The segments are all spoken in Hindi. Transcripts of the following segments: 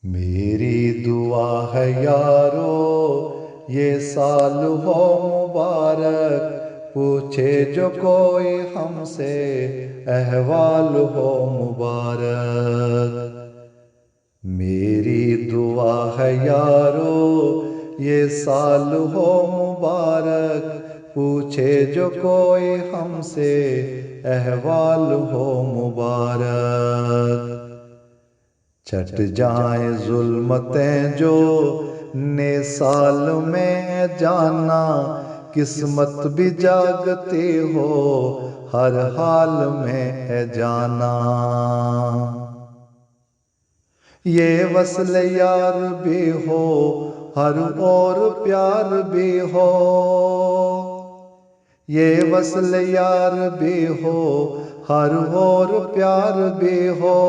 मेरी दुआ है यारो ये साल हो मुबारक, पूछे जो कोई हमसे अहवाल हो मुबारक। मेरी दुआ है यारो ये साल हो मुबारक, पूछे जो कोई हमसे अहवाल हो मुबारक। छट जाए जुल्मतें जो ने साल में जाना, किस्मत भी जागती हो हर हाल में है जाना। ये वस्ल यार भी हो हर और प्यार भी हो, ये वस्ल यार भी हो हर और प्यार भी हो।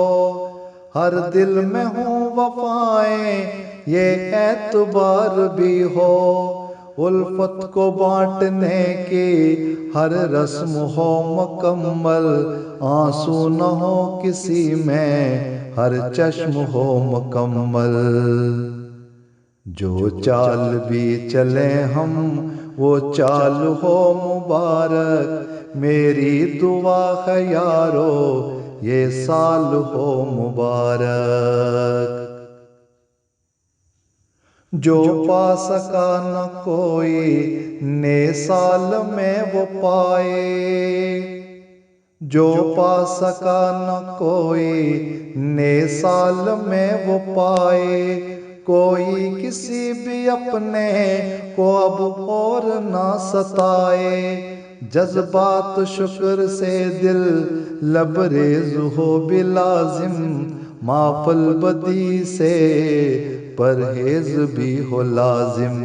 हर दिल में हो वफाएं ये एतबार भी हो, उल्फत को बांटने की हर रस्म हो मुकम्मल। आंसू न हो किसी में हर चश्म हो मुकम्मल। जो चाल भी चले हम वो चाल हो मुबारक, मेरी दुआ है यारो ये साल हो मुबारक। जो पा सका न कोई ने साल में वो पाए, जो पा सका न कोई ने साल में वो पाए। कोई किसी भी अपने को अब और ना सताए, जज्बात शुक्र से दिल लबरेज हो बिलाजिम। माफल बदी से परहेज भी हो लाजिम।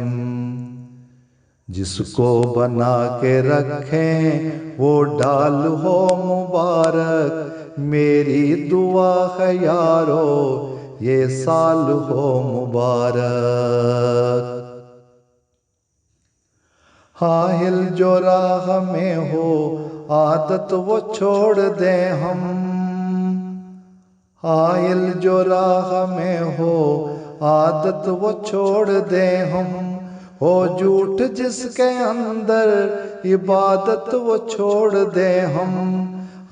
जिसको बना के रखें वो डाल हो मुबारक, मेरी दुआ है यारो ये साल हो मुबारक। हाहिल जो राह में हो आदत वो छोड़ दे हम, हाहिल जो राह में हो आदत वो छोड़ दे हम। हो झूठ जिसके अंदर इबादत वो छोड़ दे हम।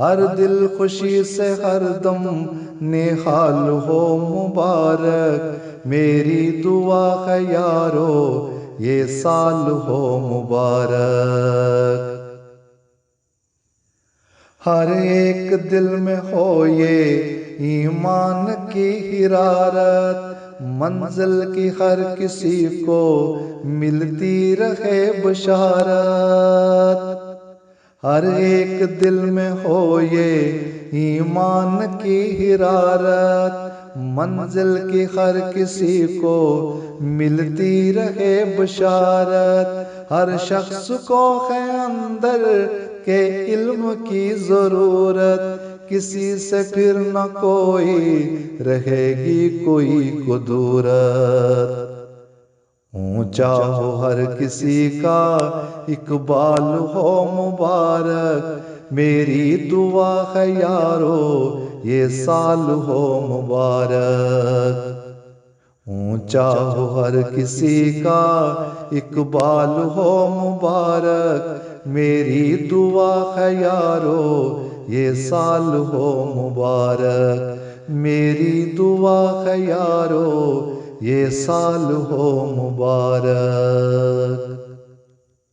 हर दिल खुशी से हर दम निहाल हो मुबारक, मेरी दुआ है यारो ये साल हो मुबारक। हर एक दिल में हो ये ईमान की हिरारत, मंजिल की हर किसी को मिलती रहे बशारत। हर एक दिल में हो ये ईमान की हिरारत, मंजिल की हर किसी को मिलती रहे बशारत। हर शख्स को है अंदर के इल्म की जरूरत, किसी से फिर न कोई रहेगी कोई कुदूरत। ऊंचा हो हर किसी का इकबाल हो मुबारक, मेरी दुआ है यारो ये साल हो मुबारक। ऊंचा हो हर किसी का इकबाल हो मुबारक, मेरी दुआ है यारो ये साल हो मुबारक। मेरी दुआ है यारो ये साल हो मुबारक।